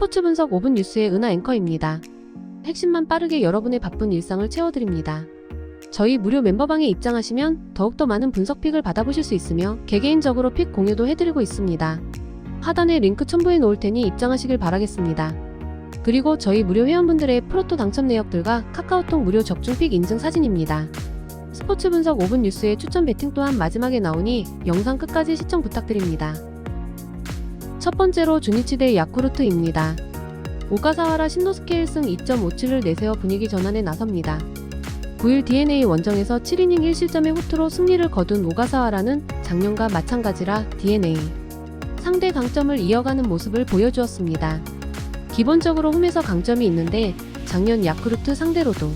스포츠 분석 5분 뉴스의 은하 앵커입니다. 핵심만 빠르게 여러분의 바쁜 일상을 채워드립니다. 저희 무료 멤버방에 입장하시면 더욱더 많은 분석 픽을 받아보실 수 있으며 개개인적으로 픽 공유도 해드리고 있습니다. 하단에 링크 첨부해 놓을 테니 입장하시길 바라겠습니다. 그리고 저희 무료 회원분들의 프로토 당첨 내역들과 카카오톡 무료 적중 픽 인증 사진입니다. 스포츠 분석 5분 뉴스의 추천 배팅 또한 마지막에 나오니 영상 끝까지 시청 부탁드립니다. 첫 번째로 주니치 대 야쿠르트입니다. 오가사와라 신노스케 1승 2.57을 내세워 분위기 전환에 나섭니다. 9일 DNA 원정에서 7이닝 1실점의 호투로 승리를 거둔 오가사와라는 작년과 마찬가지라 DNA 상대 강점을 이어가는 모습을 보여주었습니다. 기본적으로 홈에서 강점이 있는데 작년 야쿠르트 상대로도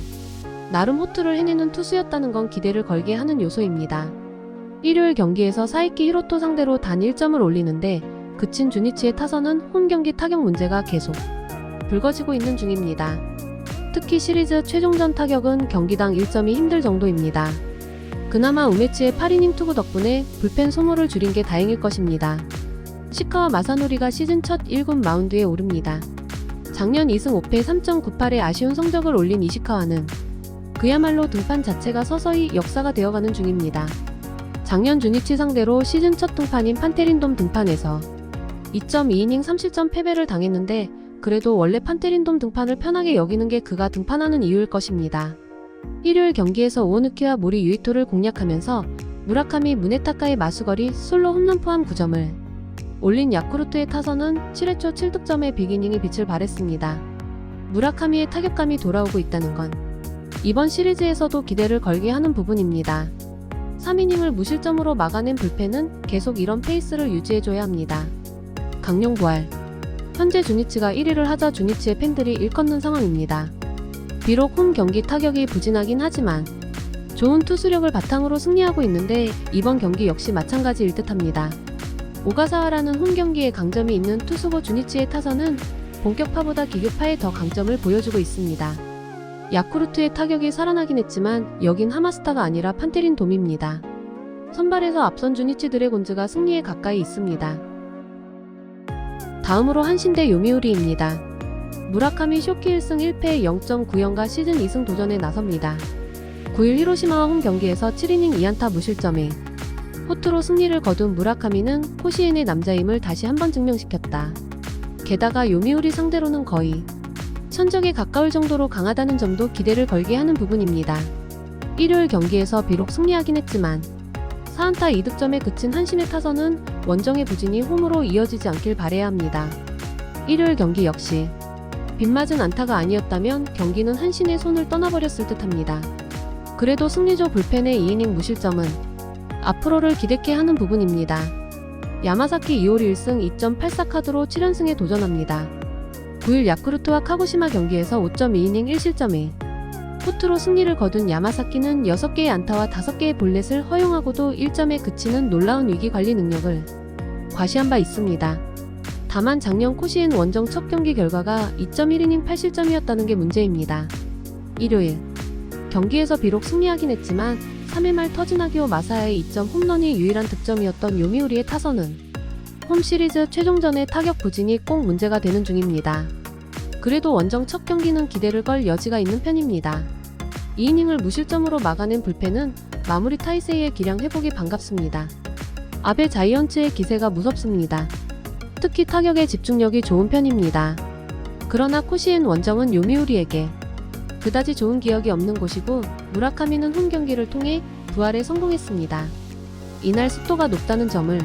나름 호투를 해내는 투수였다는 건 기대를 걸게 하는 요소입니다. 일요일 경기에서 사이키 히로토 상대로 단 1점을 올리는데 그친 주니치의 타선은 홈 경기 타격 문제가 계속 불거지고 있는 중입니다. 특히 시리즈 최종전 타격은 경기당 1점이 힘들 정도입니다. 그나마 우메치의 8이닝 투구 덕분에 불펜 소모를 줄인 게 다행일 것입니다. 시카와 마사노리가 시즌 첫 1군 마운드에 오릅니다. 작년 2승 5패 3.98의 아쉬운 성적을 올린 이시카와는 그야말로 등판 자체가 서서히 역사가 되어가는 중입니다. 작년 주니치 상대로 시즌 첫 등판인 판테린돔 등판에서 2.2이닝 3실점 패배를 당했는데 그래도 원래 판테린돔 등판을 편하게 여기는 게 그가 등판하는 이유일 것입니다. 일요일 경기에서 오오누키와 모리 유이토를 공략하면서 무라카미 무네타카의 마수거리 솔로 홈런 포함 9점을 올린 야쿠르트의 타선은 7회 초 7득점의 빅이닝이 빛을 발했습니다. 무라카미의 타격감이 돌아오고 있다는 건 이번 시리즈에서도 기대를 걸게 하는 부분입니다. 3이닝을 무실점으로 막아낸 불펜은 계속 이런 페이스를 유지해줘야 합니다. 강용 부활. 현재 주니치가 1위를 하자 주니치의 팬들이 일컫는 상황입니다. 비록 홈 경기 타격이 부진하긴 하지만 좋은 투수력을 바탕으로 승리하고 있는데 이번 경기 역시 마찬가지일 듯합니다. 오가사와라는 홈 경기에 강점이 있는 투수고 주니치의 타선은 본격파보다 기교파에 더 강점을 보여주고 있습니다. 야쿠르트의 타격이 살아나긴 했지만 여긴 하마스타가 아니라 판테린돔입니다. 선발에서 앞선 주니치 드래곤즈가 승리에 가까이 있습니다. 다음으로 한신 대 요미우리입니다. 무라카미 쇼키 1승 1패 0.94가 시즌 2승 도전에 나섭니다. 9일 히로시마와 홈 경기에서 7이닝 2안타 무실점에 호투로 승리를 거둔 무라카미는 코시엔의 남자임을 다시 한번 증명시켰다. 게다가 요미우리 상대로는 거의 천적에 가까울 정도로 강하다는 점도 기대를 걸게 하는 부분입니다. 일요일 경기에서 비록 승리하긴 했지만 4안타 2득점에 그친 한신의 타선은 원정의 부진이 홈으로 이어지지 않길 바라야 합니다. 일요일 경기 역시 빗맞은 안타가 아니었다면 경기는 한신의 손을 떠나버렸을 듯합니다. 그래도 승리조 불펜의 2이닝 무실점은 앞으로를 기대케 하는 부분입니다. 야마사키 이오리 1승 2.84 카드로 7연승에 도전합니다. 9일 야쿠르트와 카고시마 경기에서 5.2이닝 1실점에 호투로 승리를 거둔 야마사키는 6개의 안타와 5개의 볼넷을 허용하고도 1점에 그치는 놀라운 위기관리 능력을 과시한 바 있습니다. 다만 작년 코시엔 원정 첫 경기 결과가 2.1이닝 8실점이었다는 게 문제입니다. 일요일 경기에서 비록 승리하긴 했지만 3회 말 터즈나기오 마사야의 2점 홈런이 유일한 득점이었던 요미우리의 타선은 홈 시리즈 최종전의 타격 부진이 꼭 문제가 되는 중입니다. 그래도 원정 첫 경기는 기대를 걸 여지가 있는 편입니다. 2이닝을 무실점으로 막아낸 불펜은 마무리 타이세이의 기량 회복이 반갑습니다. 아베 자이언츠의 기세가 무섭습니다. 특히 타격의 집중력이 좋은 편입니다. 그러나 코시엔 원정은 요미우리에게 그다지 좋은 기억이 없는 곳이고 무라카미는 홈 경기를 통해 부활에 성공했습니다. 이날 습도가 높다는 점을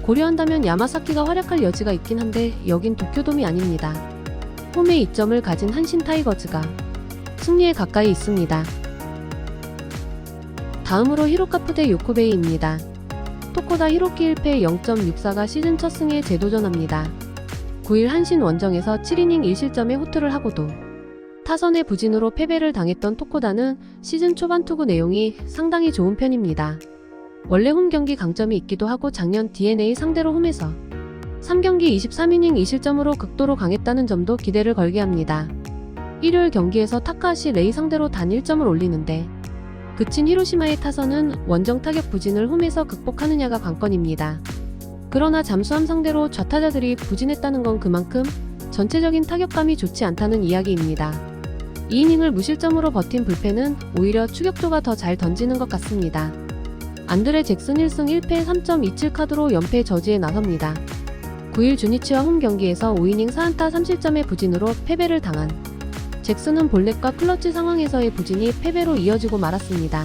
고려한다면 야마사키가 활약할 여지가 있긴 한데 여긴 도쿄돔이 아닙니다. 홈에 2점을 가진 한신 타이거즈가 승리에 가까이 있습니다. 다음으로 히로카프 대 요코베이입니다. 토코다 히로키 1패 0.64가 시즌 첫 승에 재도전합니다. 9일 한신 원정에서 7이닝 1실점의 호투를 하고도 타선의 부진으로 패배를 당했던 토코다는 시즌 초반 투구 내용이 상당히 좋은 편입니다. 원래 홈 경기 강점이 있기도 하고 작년 DNA 상대로 홈에서 3경기 23이닝 2실점으로 극도로 강했다는 점도 기대를 걸게 합니다. 일요일 경기에서 타카하시 레이 상대로 단 1점을 올리는데 그친 히로시마의 타선은 원정 타격 부진을 홈에서 극복하느냐가 관건입니다. 그러나 잠수함 상대로 좌타자들이 부진했다는 건 그만큼 전체적인 타격감이 좋지 않다는 이야기입니다. 2이닝을 무실점으로 버틴 불펜은 오히려 추격조가 더 잘 던지는 것 같습니다. 안드레 잭슨 1승 1패 3.27 카드로 연패 저지에 나섭니다. 9일 주니치와 홈 경기에서 5이닝 4안타 3실점의 부진으로 패배를 당한 잭슨은 볼넷과 클러치 상황에서의 부진이 패배로 이어지고 말았습니다.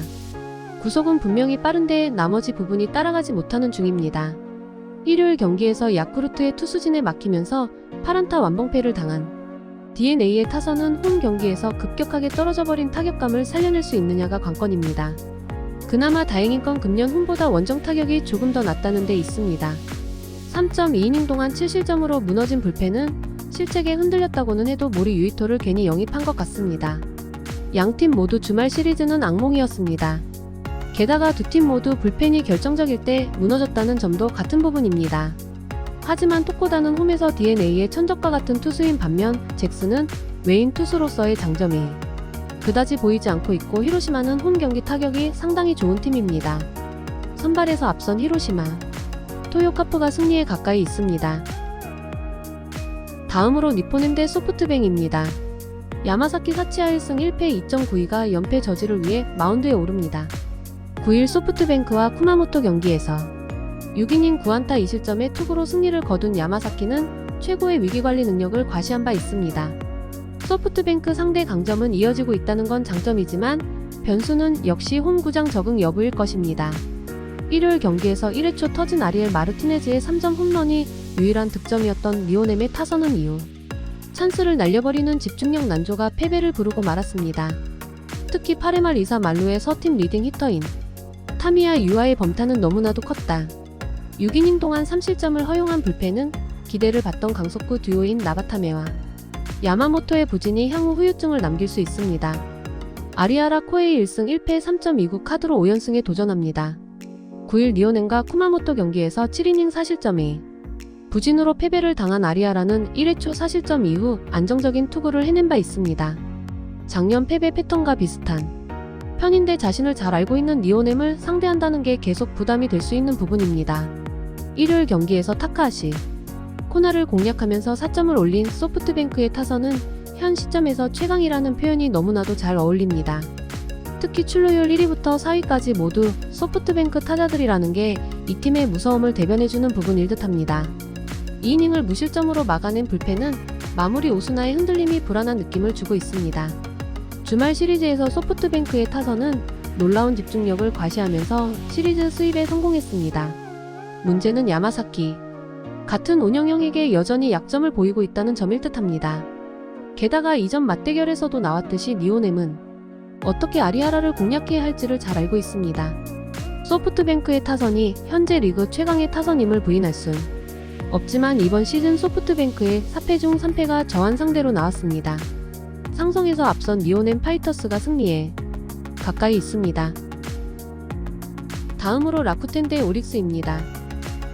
구속은 분명히 빠른데 나머지 부분이 따라가지 못하는 중입니다. 일요일 경기에서 야쿠르트의 투수진에 막히면서 8안타 완봉패를 당한 DeNA의 타선은 홈 경기에서 급격하게 떨어져버린 타격감을 살려낼 수 있느냐가 관건입니다. 그나마 다행인 건 금년 홈보다 원정 타격이 조금 더 낫다는 데 있습니다. 3.2이닝 동안 7실점으로 무너진 불펜은 실책에 흔들렸다고는 해도 모리 유이토를 괜히 영입한 것 같습니다. 양팀 모두 주말 시리즈는 악몽이었습니다. 게다가 두 팀 모두 불펜이 결정적일 때 무너졌다는 점도 같은 부분입니다. 하지만 토코다는 홈에서 DeNA의 천적과 같은 투수인 반면 잭슨은 외인 투수로서의 장점이 그다지 보이지 않고 있고 히로시마는 홈 경기 타격이 상당히 좋은 팀입니다. 선발에서 앞선 히로시마, 토요카프가 승리에 가까이 있습니다. 다음으로 니포넴 대 소프트뱅입니다. 야마사키 사치아 1승 1패 2.92가 연패 저지를 위해 마운드에 오릅니다. 9일 소프트뱅크와 쿠마모토 경기에서 6이닝 9안타 2실점의 투구로 승리를 거둔 야마사키는 최고의 위기관리 능력을 과시한 바 있습니다. 소프트뱅크 상대 강점은 이어지고 있다는 건 장점이지만 변수는 역시 홈구장 적응 여부일 것입니다. 일요일 경기에서 1회 초 터진 아리엘 마르티네즈의 3점 홈런이 유일한 득점이었던 리오넴의 타선은 이후 찬스를 날려버리는 집중력 난조가 패배를 부르고 말았습니다. 특히 8회 말 이사 말루의 서팀 리딩 히터인 타미야 유아의 범타는 너무나도 컸다. 6이닝 동안 3실점을 허용한 불펜은 기대를 받던 강속구 듀오인 나바타메와 야마모토의 부진이 향후 후유증을 남길 수 있습니다. 아리아라 코에이 1승 1패 3.29 카드로 5연승에 도전합니다. 9일 리오넨과 쿠마모토 경기에서 7이닝 4실점에 부진으로 패배를 당한 아리아라는 1회 초 4실점 이후 안정적인 투구를 해낸 바 있습니다. 작년 패배 패턴과 비슷한 편인데 자신을 잘 알고 있는 리오넴을 상대한다는 게 계속 부담이 될 수 있는 부분입니다. 일요일 경기에서 타카하시, 코나를 공략하면서 4점을 올린 소프트뱅크의 타선은 현 시점에서 최강이라는 표현이 너무나도 잘 어울립니다. 특히 출루율 1위부터 4위까지 모두 소프트뱅크 타자들이라는 게 이 팀의 무서움을 대변해주는 부분일 듯합니다. 2이닝을 무실점으로 막아낸 불펜은 마무리 오스나의 흔들림이 불안한 느낌을 주고 있습니다. 주말 시리즈에서 소프트뱅크의 타선은 놀라운 집중력을 과시하면서 시리즈 수입에 성공했습니다. 문제는 야마사키, 같은 운영형에게 여전히 약점을 보이고 있다는 점일 듯합니다. 게다가 이전 맞대결에서도 나왔듯이 리오넴은 어떻게 아리아라를 공략해야 할지를 잘 알고 있습니다. 소프트뱅크의 타선이 현재 리그 최강의 타선임을 부인할 순 없지만 이번 시즌 소프트뱅크의 4패 중 3패가 저한 상대로 나왔습니다. 상성에서 앞선 리오넴 파이터스가 승리에 가까이 있습니다. 다음으로 라쿠텐 대 오릭스입니다.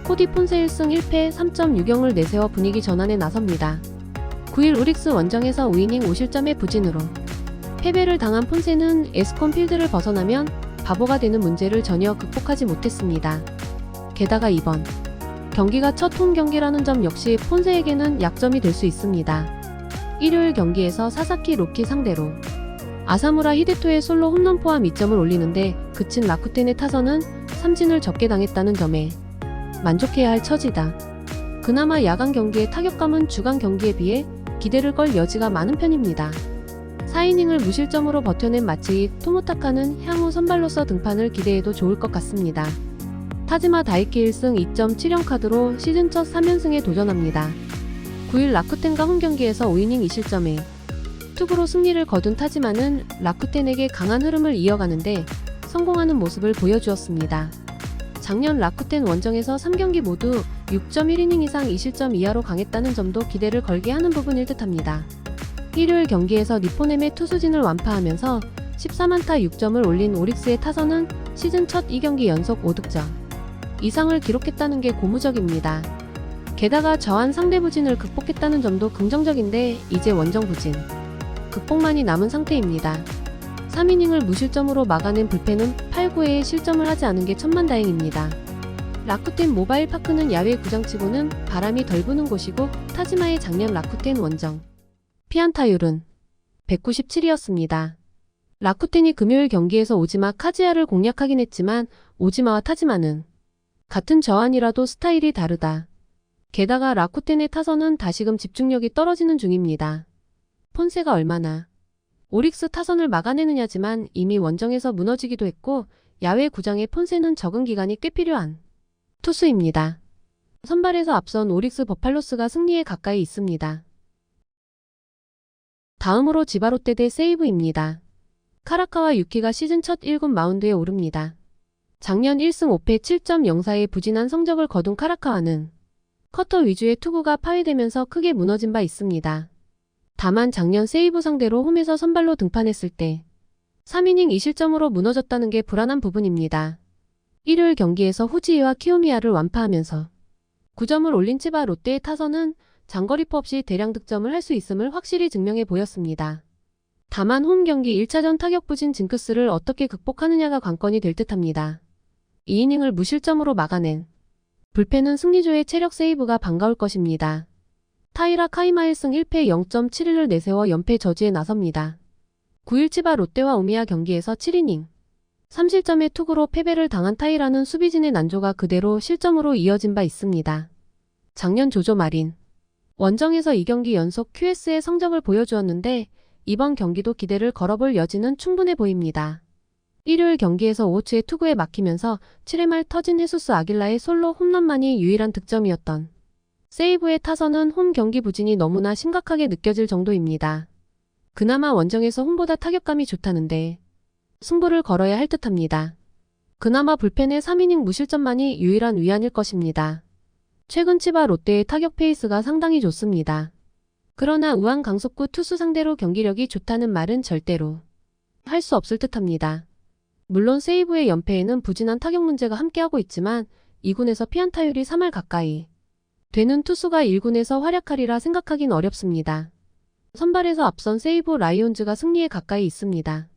코디 폰세 1승 1패 3.60을 내세워 분위기 전환에 나섭니다. 9일 오릭스 원정에서 5이닝 5실점의 부진으로 패배를 당한 폰세는 에스콘 필드를 벗어나면 바보가 되는 문제를 전혀 극복하지 못했습니다. 게다가 이번 경기가 첫 홈 경기라는 점 역시 폰세에게는 약점이 될 수 있습니다. 일요일 경기에서 사사키 로키 상대로 아사무라 히데토의 솔로 홈런 포함 2점을 올리는데 그친 라쿠텐의 타선은 삼진을 적게 당했다는 점에 만족해야 할 처지다. 그나마 야간 경기의 타격감은 주간 경기에 비해 기대를 걸 여지가 많은 편입니다. 4이닝을 무실점으로 버텨낸 마츠이 토모타카는 향후 선발로서 등판을 기대해도 좋을 것 같습니다. 타지마 다이키 1승 2.70 카드로 시즌 첫 3연승에 도전합니다. 9일 라쿠텐과 홈 경기에서 5이닝 2실점에 투구로 승리를 거둔 타지마는 라쿠텐에게 강한 흐름을 이어가는데 성공하는 모습을 보여주었습니다. 작년 라쿠텐 원정에서 3경기 모두 6.1이닝 이상 2실점 이하로 강했다는 점도 기대를 걸게 하는 부분일 듯합니다. 일요일 경기에서 니포넴의 투수진을 완파하면서 13안타 6점을 올린 오릭스의 타선은 시즌 첫 2경기 연속 5득점 이상을 기록했다는 게 고무적입니다. 게다가 저한 상대 부진을 극복했다는 점도 긍정적인데 이제 원정 부진 극복만이 남은 상태입니다. 3이닝을 무실점으로 막아낸 불펜은 8, 9회에 실점을 하지 않은 게 천만다행입니다. 라쿠텐 모바일 파크는 야외 구장치고는 바람이 덜 부는 곳이고 타지마의 작년 라쿠텐 원정 피안타율은 197이었습니다. 라쿠텐이 금요일 경기에서 오지마 카즈야를 공략하긴 했지만 오지마와 타지마는 같은 저안이라도 스타일이 다르다. 게다가 라쿠텐의 타선은 다시금 집중력이 떨어지는 중입니다. 폰세가 얼마나 오릭스 타선을 막아내느냐지만 이미 원정에서 무너지기도 했고 야외 구장의 폰세는 적응 기간이 꽤 필요한 투수입니다. 선발에서 앞선 오릭스 버팔로스가 승리에 가까이 있습니다. 다음으로 지바롯데 대 세이브입니다. 카라카와 유키가 시즌 첫 1군 마운드에 오릅니다. 작년 1승 5패 7.04의 부진한 성적을 거둔 카라카와는 커터 위주의 투구가 파괴되면서 크게 무너진 바 있습니다. 다만 작년 세이브 상대로 홈에서 선발로 등판했을 때 3이닝 2실점으로 무너졌다는 게 불안한 부분입니다. 일요일 경기에서 후지이와 키오미야를 완파하면서 9점을 올린 치바 롯데의 타선은 장거리포 없이 대량 득점을 할 수 있음을 확실히 증명해 보였습니다. 다만 홈 경기 1차전 타격 부진 징크스를 어떻게 극복하느냐가 관건이 될 듯합니다. 2이닝을 무실점으로 막아낸 불펜은 승리조의 체력 세이브가 반가울 것입니다. 타이라 카이마 1승 1패 0.71을 내세워 연패 저지에 나섭니다. 9일 치바 롯데와 오미야 경기에서 7이닝 3실점의 투구로 패배를 당한 타이라는 수비진의 난조가 그대로 실점으로 이어진 바 있습니다. 작년 조조 말인 원정에서 2경기 연속 QS의 성적을 보여주었는데 이번 경기도 기대를 걸어볼 여지는 충분해 보입니다. 일요일 경기에서 5호츠의 투구에 막히면서 7회 말 터진 헤수스 아길라의 솔로 홈런만이 유일한 득점이었던 세이브의 타선은 홈 경기 부진이 너무나 심각하게 느껴질 정도입니다. 그나마 원정에서 홈보다 타격감이 좋다는데 승부를 걸어야 할 듯합니다. 그나마 불펜의 3이닝 무실점만이 유일한 위안일 것입니다. 최근 치바 롯데의 타격 페이스가 상당히 좋습니다. 그러나 우한 강속구 투수 상대로 경기력이 좋다는 말은 절대로 할 수 없을 듯합니다. 물론 세이브의 연패에는 부진한 타격 문제가 함께하고 있지만 2군에서 피안타율이 3할 가까이 되는 투수가 1군에서 활약하리라 생각하긴 어렵습니다. 선발에서 앞선 세이브 라이온즈가 승리에 가까이 있습니다.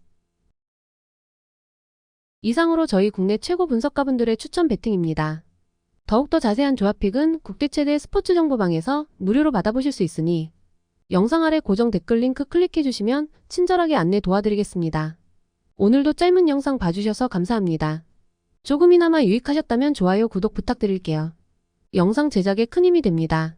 이상으로 저희 국내 최고 분석가분들의 추천 배팅입니다. 더욱더 자세한 조합픽은 국대 최대 스포츠 정보방에서 무료로 받아보실 수 있으니 영상 아래 고정 댓글 링크 클릭해주시면 친절하게 안내 도와드리겠습니다. 오늘도 짧은 영상 봐주셔서 감사합니다. 조금이나마 유익하셨다면 좋아요, 구독 부탁드릴게요. 영상 제작에 큰 힘이 됩니다.